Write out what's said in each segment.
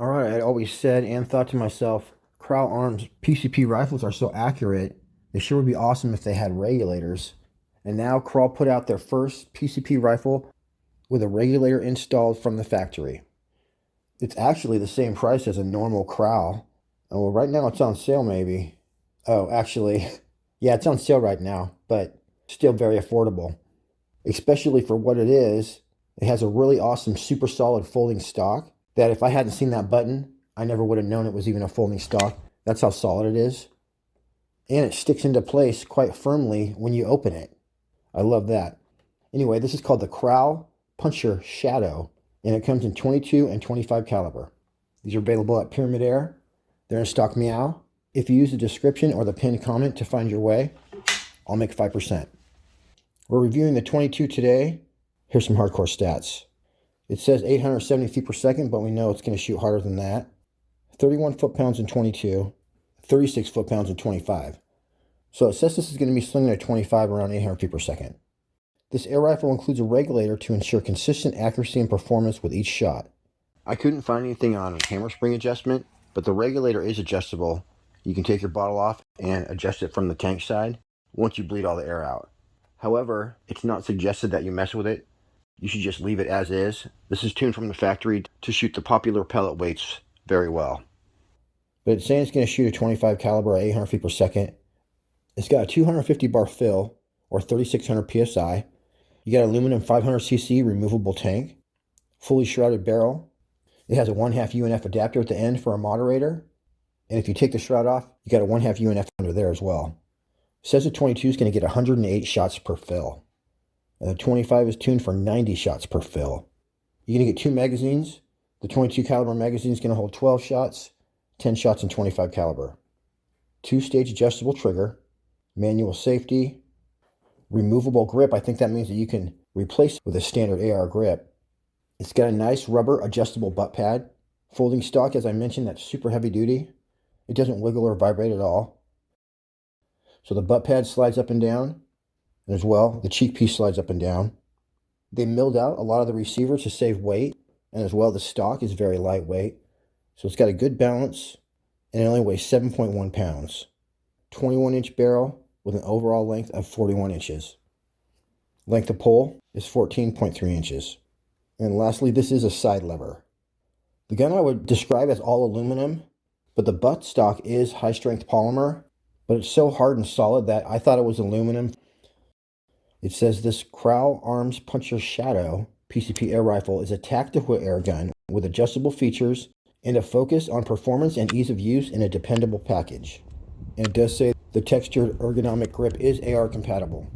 All right, I always said and thought to myself, Kral Arms PCP rifles are so accurate, they sure would be awesome if they had regulators. And now Kral put out their first PCP rifle with a regulator installed from the factory. It's actually the same price as a normal Kral. Oh, well, right now it's on sale maybe. Oh, actually, yeah, it's on sale right now, but still very affordable. Especially for what it is, it has a really awesome super solid folding stock that if I hadn't seen that button, I never would have known it was even a folding stock. That's how solid it is. And it sticks into place quite firmly when you open it. I love that. Anyway, this is called the Kral Shadow, and it comes in 22 and 25 caliber. These are available at Pyramyd Air. They're in stock meow. If you use the description or the pinned comment to find your way, I'll make 5%. We're reviewing the 22 today. Here's some hardcore stats. It says 870 feet per second, but we know it's going to shoot harder than that. 31 foot-pounds in 22, 36 foot-pounds in 25. So it says this is going to be slinging at 25 around 800 feet per second. This air rifle includes a regulator to ensure consistent accuracy and performance with each shot. I couldn't find anything on a hammer spring adjustment, but the regulator is adjustable. You can take your bottle off and adjust it from the tank side once you bleed all the air out. However, it's not suggested that you mess with it. You should just leave it as is. This is tuned from the factory to shoot the popular pellet weights very well. But it's saying it's going to shoot a 25 caliber at 800 feet per second. It's got a 250 bar fill, or 3600 psi. You got aluminum 500cc removable tank, fully shrouded barrel. It has a 1/2 UNF adapter at the end for a moderator. And if you take the shroud off, you got a 1/2 UNF under there as well. It says the 22 is going to get 108 shots per fill. And the 25 is tuned for 90 shots per fill. You're going to get 2 magazines. The 22 caliber magazine is going to hold 12 shots, 10 shots in 25 caliber. 2-stage adjustable trigger, manual safety, removable grip. I think that means that you can replace it with a standard AR grip. It's got a nice rubber adjustable butt pad. Folding stock, as I mentioned, that's super heavy duty. It doesn't wiggle or vibrate at all. So the butt pad slides up and down. And as well, the cheek piece slides up and down. They milled out a lot of the receivers to save weight. And as well, the stock is very lightweight. So it's got a good balance. And it only weighs 7.1 pounds. 21-inch barrel with an overall length of 41 inches. Length of pole is 14.3 inches. And lastly, this is a side lever. The gun I would describe as all aluminum, but the butt stock is high-strength polymer, but it's so hard and solid that I thought it was aluminum. It says this Kral Arms Shadow PCP air rifle is a tactical air gun with adjustable features and a focus on performance and ease of use in a dependable package. And it does say the textured ergonomic grip is AR compatible.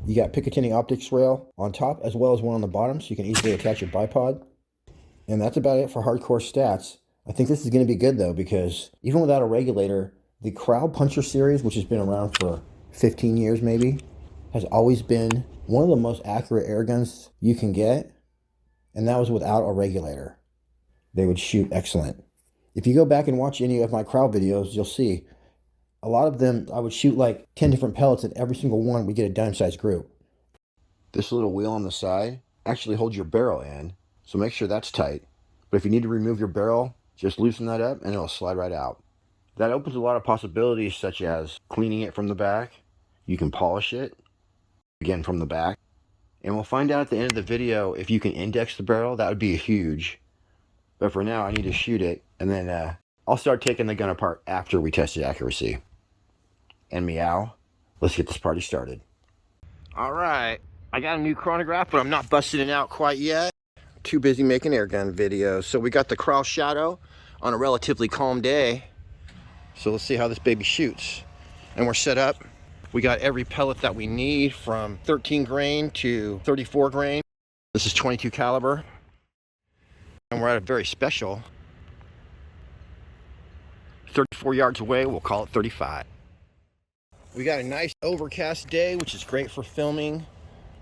You got Picatinny optics rail on top as well as one on the bottom, so you can easily attach your bipod. And that's about it for hardcore stats. I think this is going to be good though, because even without a regulator, the Kral Puncher series, which has been around for 15 years maybe, has always been one of the most accurate air guns you can get, and that was without a regulator. They would shoot excellent. If you go back and watch any of my Kral videos, you'll see a lot of them, I would shoot like 10 different pellets, and every single one we get a dime-sized group. This little wheel on the side actually holds your barrel in, so make sure that's tight. But if you need to remove your barrel, just loosen that up and it'll slide right out. That opens a lot of possibilities, such as cleaning it from the back. You can polish it, again from the back. And we'll find out at the end of the video if you can index the barrel. That would be huge. But for now, I need to shoot it, and then I'll start taking the gun apart after we test the accuracy. And meow, let's get this party started. All right, I got a new chronograph, but I'm not busting it out quite yet. Too busy making airgun videos. So we got the Kral Shadow on a relatively calm day. So let's see how this baby shoots. And we're set up. We got every pellet that we need, from 13 grain to 34 grain. This is 22 caliber. And we're at a very special 34 yards away. We'll call it 35. We got a nice overcast day, which is great for filming.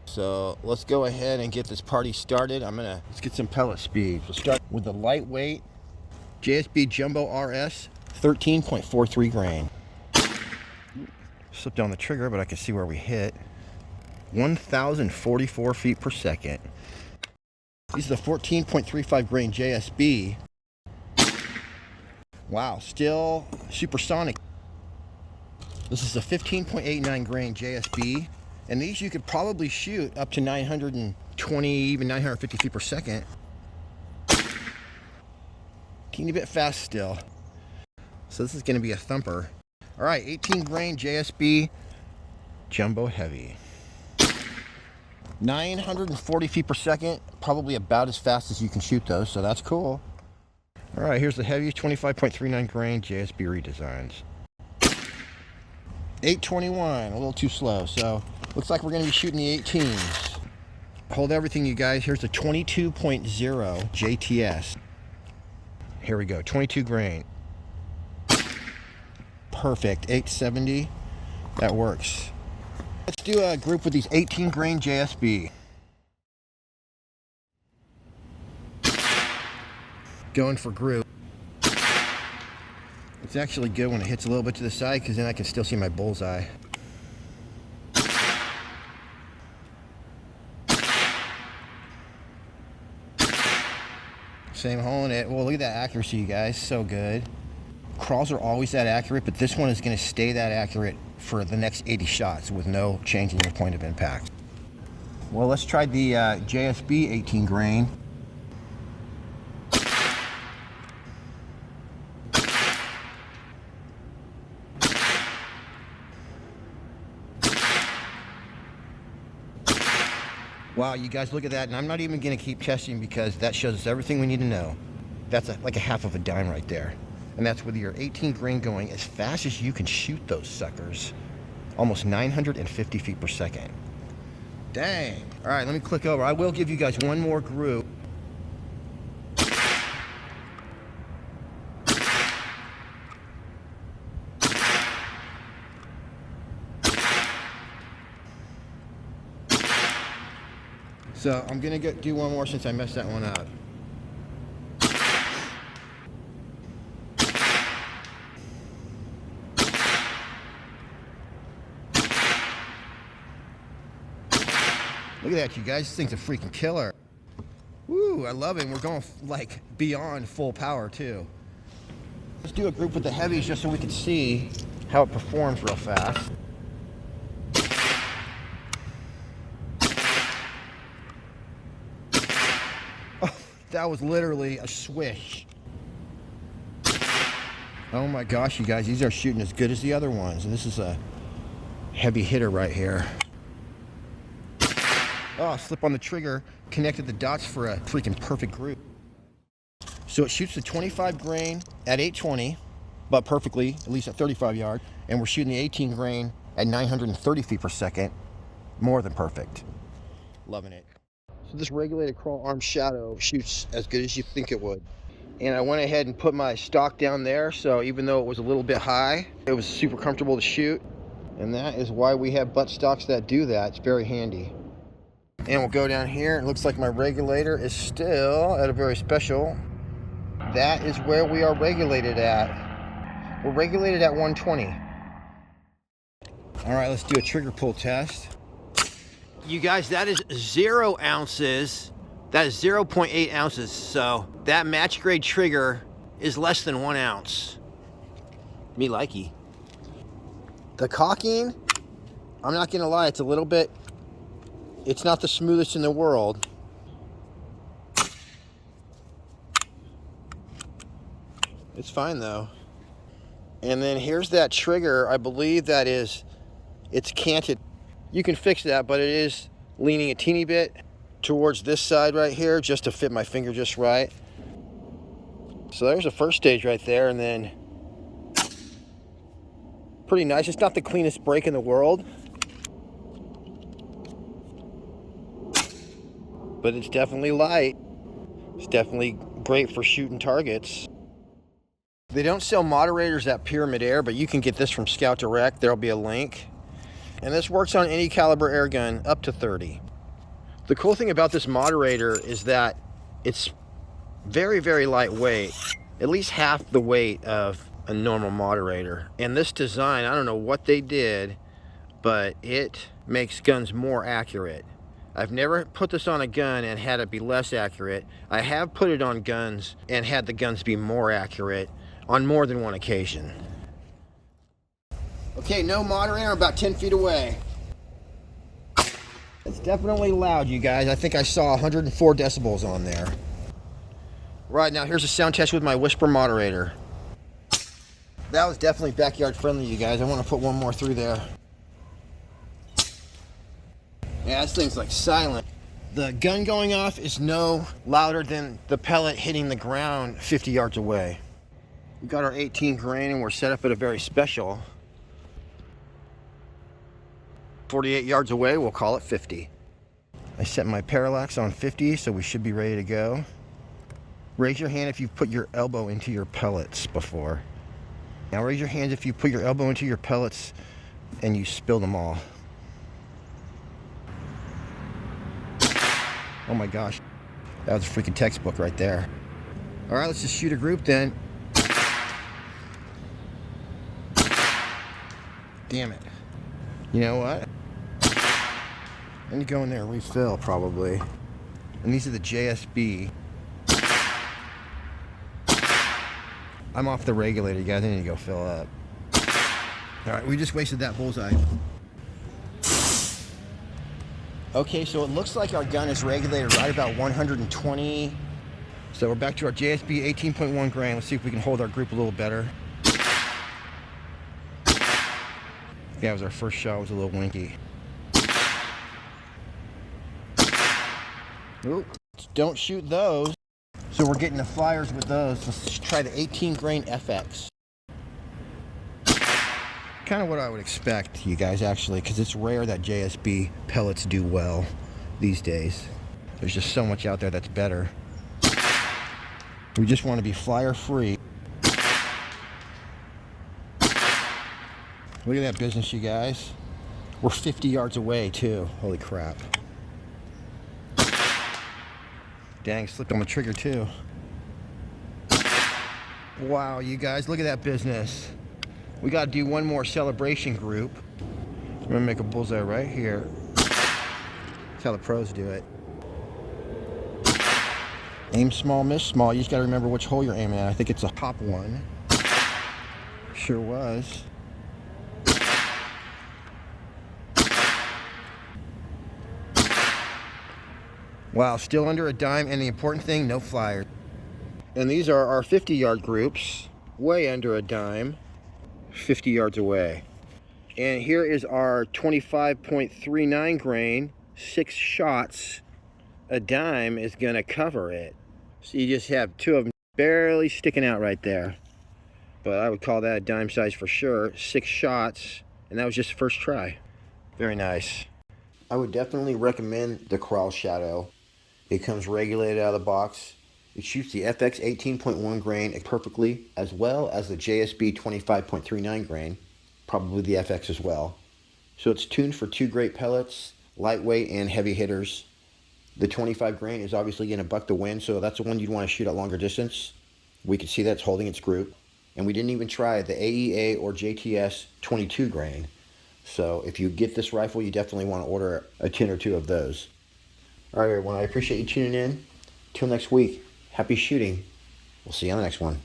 So let's go ahead and get this party started. Let's get some pellet speed. We'll start with the lightweight JSB Jumbo RS 13.43 grain. Slipped on the trigger, but I can see where we hit. 1,044 feet per second. These are the 14.35 grain JSB. Wow, still supersonic. This is a 15.89 grain JSB, and these you could probably shoot up to 920, even 950 feet per second. Teeny bit fast still. So this is going to be a thumper. All right, 18 grain JSB jumbo heavy. 940 feet per second, probably about as fast as you can shoot those, so that's cool. All right, here's the heavy 25.39 grain JSB redesigns. 821, a little too slow, so looks like we're going to be shooting the 18s. Hold everything, you guys. Here's the 22.0 JTS. Here we go, 22 grain. Perfect, 870, that works. Let's do a group with these 18 grain JSB. Going for group. It's actually good when it hits a little bit to the side, because then I can still see my bullseye. Same hole in it. Well, look at that accuracy, you guys. So good. Krals are always that accurate, but this one is going to stay that accurate for the next 80 shots with no change in your point of impact. Well, let's try the JSB 18 grain. Wow, you guys, look at that, and I'm not even going to keep testing because that shows us everything we need to know. That's like a half of a dime right there. And that's with your 18 grain going as fast as you can shoot those suckers. Almost 950 feet per second. Dang. All right, let me click over. I will give you guys one more group. So I'm gonna do one more since I messed that one up. Look at that, you guys. This thing's a freaking killer. Woo, I love it. We're going like beyond full power too. Let's do a group with the heavies just so we can see how it performs real fast. Oh, that was literally a swish. Oh my gosh, you guys, these are shooting as good as the other ones. And this is a heavy hitter right here. Oh, slip on the trigger, connected the dots for a freaking perfect group. So it shoots the 25 grain at 820, but perfectly, at least at 35 yards. And we're shooting the 18 grain at 930 feet per second. More than perfect. Loving it. So this regulated Kral arm shadow shoots as good as you think it would. And I went ahead and put my stock down there, so even though it was a little bit high, it was super comfortable to shoot. And that is why we have butt stocks that do that. It's very handy. And we'll go down here. It looks like my regulator is still at a very special. That is where we are regulated at. We're regulated at 120. All right, let's do a trigger pull test. You guys, that is 0 ounces. That is 0.8 ounces. So that match grade trigger is less than 1 ounce. Me likey. The cocking, I'm not gonna lie, it's a little bit, it's not the smoothest in the world. It's fine though. And then here's that trigger. I believe that is, it's canted. You can fix that, but it is leaning a teeny bit towards this side right here just to fit my finger just right. So there's the first stage right there, and then pretty nice. It's not the cleanest break in the world, but it's definitely light. It's definitely great for shooting targets. They don't sell moderators at Pyramyd Air, but you can get this from Scout Direct. There'll be a link. And this works on any caliber air gun up to 30. The cool thing about this moderator is that it's very, very lightweight, at least half the weight of a normal moderator. And this design, I don't know what they did, but it makes guns more accurate. I've never put this on a gun and had it be less accurate. I have put it on guns and had the guns be more accurate, on more than one occasion. Okay, no moderator, about 10 feet away. It's definitely loud, you guys. I think I saw 104 decibels on there. Right, now here's a sound test with my whisper moderator. That was definitely backyard friendly, you guys. I want to put one more through there. Yeah, this thing's like silent. The gun going off is no louder than the pellet hitting the ground 50 yards away. We got our 18 grain and we're set up at a very special. 48 yards away, we'll call it 50. I set my parallax on 50, so we should be ready to go. Raise your hand if you've put your elbow into your pellets before. Now raise your hands if you put your elbow into your pellets and you spill them all. Oh my gosh, that was a freaking textbook right there. All right, let's just shoot a group then. Damn it. You know what? I need to go in there and refill probably. And these are the JSB. I'm off the regulator, guys. I need to go fill up. All right, we just wasted that bullseye. Okay, so it looks like our gun is regulated right about 120. So we're back to our JSB 18.1 grain. Let's see if we can hold our group a little better. Yeah, it was our first shot. It was a little winky. Oop, don't shoot those. So we're getting the flyers with those. Let's try the 18 grain FX. Kind of what I would expect, you guys, actually, because it's rare that JSB pellets do well these days. There's just so much out there that's better. We just want to be flyer free. Look at that business, you guys. We're 50 yards away too. Holy crap. Dang, slipped on the trigger too. Wow, you guys, look at that business. We got to do one more celebration group. I'm going to make a bullseye right here. That's how the pros do it. Aim small, miss small. You just got to remember which hole you're aiming at. I think it's a top one. Sure was. Wow, still under a dime, and the important thing, no flyers. And these are our 50-yard groups, way under a dime. 50 yards away. And here is our 25.39 grain, 6 shots. A dime is gonna cover it. So you just have 2 of them barely sticking out right there. But I would call that a dime size for sure. 6 shots, and that was just the first try. Very nice. I would definitely recommend the Kral Shadow. It comes regulated out of the box. It shoots the FX 18.1 grain perfectly, as well as the JSB 25.39 grain, probably the FX as well. So it's tuned for 2 great pellets, lightweight and heavy hitters. The 25 grain is obviously going to buck the wind, so that's the one you'd want to shoot at longer distance. We can see that's holding its group. And we didn't even try the AEA or JTS 22 grain. So if you get this rifle, you definitely want to order a 10 or 2 of those. All right, everyone, I appreciate you tuning in. Till next week. Happy shooting. We'll see you on the next one.